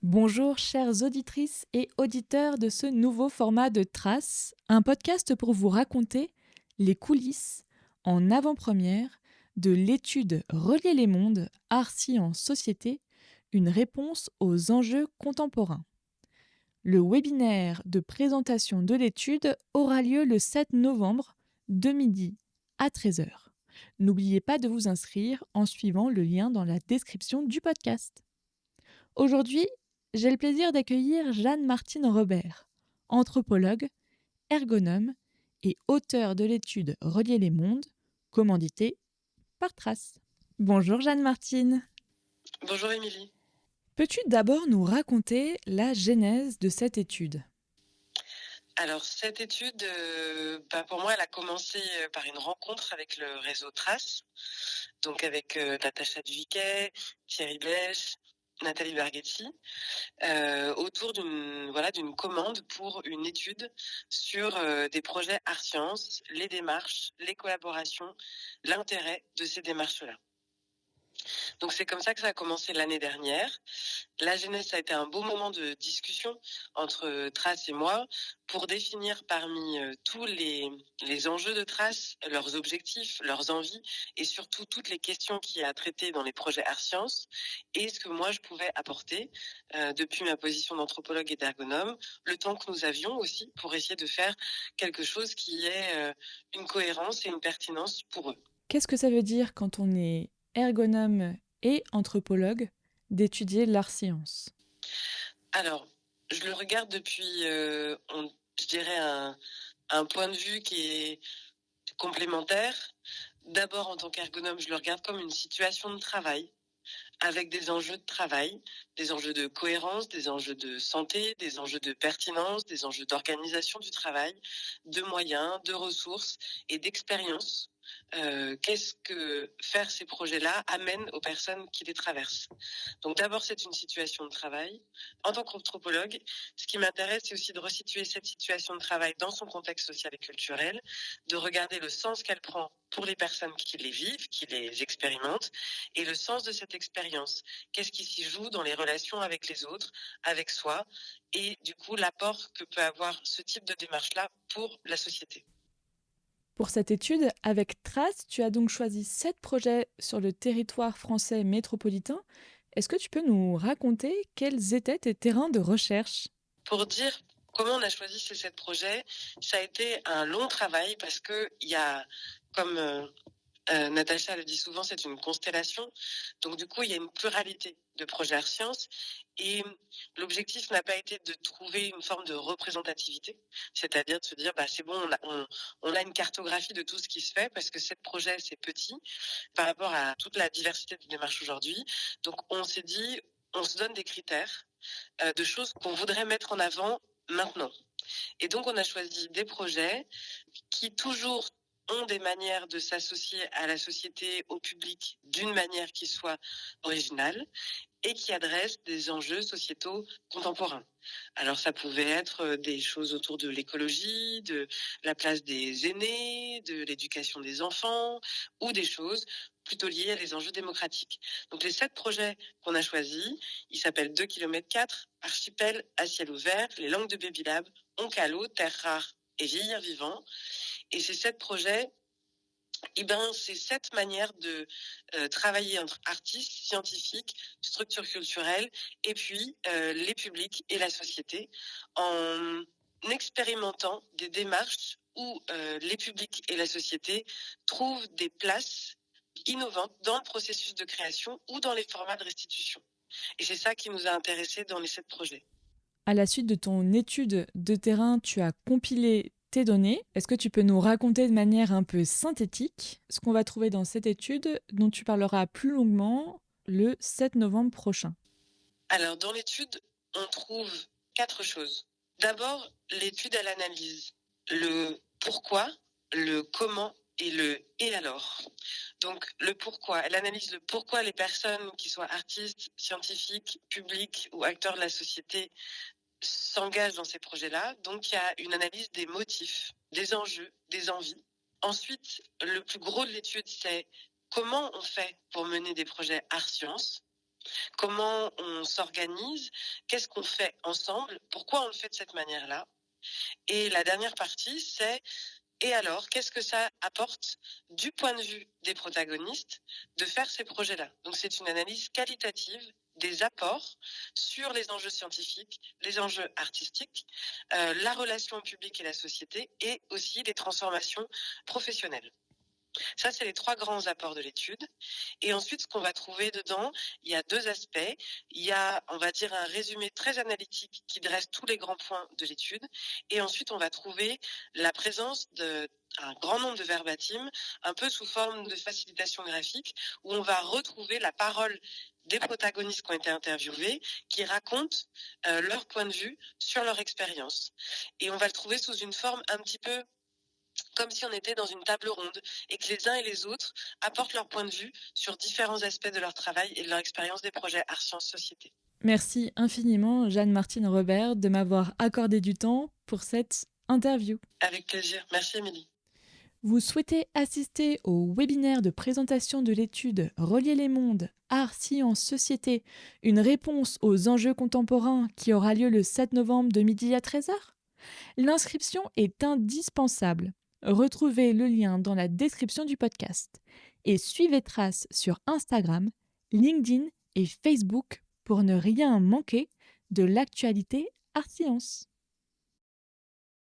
Bonjour chères auditrices et auditeurs de ce nouveau format de Traces, un podcast pour vous raconter les coulisses en avant-première de l'étude Relier les mondes, art, sciences, société, une réponse aux enjeux contemporains. Le webinaire de présentation de l'étude aura lieu le 7 novembre de midi à 13 heures. N'oubliez pas de vous inscrire en suivant le lien dans la description du podcast. Aujourd'hui, j'ai le plaisir d'accueillir Jeanne-Martine Robert, anthropologue, ergonome et auteure de l'étude Relier les mondes, commanditée par Trace. Bonjour Jeanne-Martine. Bonjour Émilie. Peux-tu d'abord nous raconter la genèse de cette étude ? Alors cette étude, pour moi, elle a commencé par une rencontre avec le réseau Trace, donc avec Natacha Duviquet, Thierry Blech, Nathalie Berghetti, autour d'une commande pour une étude sur des projets art sciences, les démarches, les collaborations, l'intérêt de ces démarches-là. Donc c'est comme ça que ça a commencé l'année dernière. La genèse, ça a été un beau moment de discussion entre Trace et moi pour définir parmi tous les enjeux de Trace, leurs objectifs, leurs envies et surtout toutes les questions qu'il y a à traiter dans les projets art sciences et ce que moi je pouvais apporter depuis ma position d'anthropologue et d'ergonome, le temps que nous avions aussi pour essayer de faire quelque chose qui ait une cohérence et une pertinence pour eux. Qu'est-ce que ça veut dire quand on est ergonome et anthropologue d'étudier l'art-science ? Alors, je le regarde depuis, je dirais, un point de vue qui est complémentaire. D'abord, en tant qu'ergonome, je le regarde comme une situation de travail, avec des enjeux de travail, des enjeux de cohérence, des enjeux de santé, des enjeux de pertinence, des enjeux d'organisation du travail, de moyens, de ressources et d'expérience. Qu'est-ce que faire ces projets-là amène aux personnes qui les traversent. Donc d'abord, c'est une situation de travail. En tant qu'anthropologue, ce qui m'intéresse, c'est aussi de resituer cette situation de travail dans son contexte social et culturel, de regarder le sens qu'elle prend pour les personnes qui les vivent, qui les expérimentent, et le sens de cette expérience. Qu'est-ce qui s'y joue dans les relations avec les autres, avec soi, et du coup l'apport que peut avoir ce type de démarche-là pour la société. Pour cette étude, avec Trace, tu as donc choisi 7 projets sur le territoire français métropolitain. Est-ce que tu peux nous raconter quels étaient tes terrains de recherche ? Pour dire comment on a choisi ces 7 projets, ça a été un long travail parce que il y a, comme Natacha le dit souvent, c'est une constellation. Donc du coup, il y a une pluralité de projets art sciences et l'objectif n'a pas été de trouver une forme de représentativité, c'est-à-dire de se dire c'est bon, on a une cartographie de tout ce qui se fait parce que 7 projets c'est petit par rapport à toute la diversité des démarches aujourd'hui. Donc on s'est dit, on se donne des critères de choses qu'on voudrait mettre en avant maintenant. Et donc on a choisi des projets qui toujours ont des manières de s'associer à la société, au public, d'une manière qui soit originale et qui adresse des enjeux sociétaux contemporains. Alors ça pouvait être des choses autour de l'écologie, de la place des aînés, de l'éducation des enfants, ou des choses plutôt liées à des enjeux démocratiques. Donc les 7 projets qu'on a choisis, ils s'appellent 2 km 4, Archipel à ciel ouvert, les langues de Baby Lab, Oncalo, Terre rare et Vieillir vivant. Et ces 7 projets, c'est 7 manières de travailler entre artistes, scientifiques, structures culturelles et puis les publics et la société en expérimentant des démarches où les publics et la société trouvent des places innovantes dans le processus de création ou dans les formats de restitution. Et c'est ça qui nous a intéressés dans les 7 projets. À la suite de ton étude de terrain, tu as compilé tes données. Est-ce que tu peux nous raconter de manière un peu synthétique ce qu'on va trouver dans cette étude dont tu parleras plus longuement le 7 novembre prochain ? Alors, dans l'étude, on trouve 4 choses. D'abord, l'étude, elle analyse le pourquoi, le comment et le et alors. Donc, le pourquoi, elle analyse le pourquoi les personnes, qui soient artistes, scientifiques, publics ou acteurs de la société, s'engagent dans ces projets-là. Donc, il y a une analyse des motifs, des enjeux, des envies. Ensuite, le plus gros de l'étude, c'est comment on fait pour mener des projets art-sciences. Comment on s'organise, qu'est-ce qu'on fait ensemble, pourquoi on le fait de cette manière-là. Et la dernière partie, c'est et alors, qu'est-ce que ça apporte du point de vue des protagonistes de faire ces projets-là? Donc c'est une analyse qualitative des apports sur les enjeux scientifiques, les enjeux artistiques, la relation au public et la société, et aussi les transformations professionnelles. Ça, c'est les 3 grands apports de l'étude. Et ensuite, ce qu'on va trouver dedans, il y a 2 aspects. Il y a, on va dire, un résumé très analytique qui dresse tous les grands points de l'étude. Et ensuite, on va trouver la présence d'un grand nombre de verbatims, un peu sous forme de facilitation graphique, où on va retrouver la parole des protagonistes qui ont été interviewés, qui racontent leur point de vue sur leur expérience. Et on va le trouver sous une forme un petit peu comme si on était dans une table ronde et que les uns et les autres apportent leur point de vue sur différents aspects de leur travail et de leur expérience des projets Art Sciences Société. Merci infiniment, Jeanne-Martine Robert, de m'avoir accordé du temps pour cette interview. Avec plaisir. Merci, Émilie. Vous souhaitez assister au webinaire de présentation de l'étude Relier les mondes, Art, Sciences, Société, une réponse aux enjeux contemporains qui aura lieu le 7 novembre de midi à 13h? L'inscription est indispensable. Retrouvez le lien dans la description du podcast et suivez Trace sur Instagram, LinkedIn et Facebook pour ne rien manquer de l'actualité Art Sciences.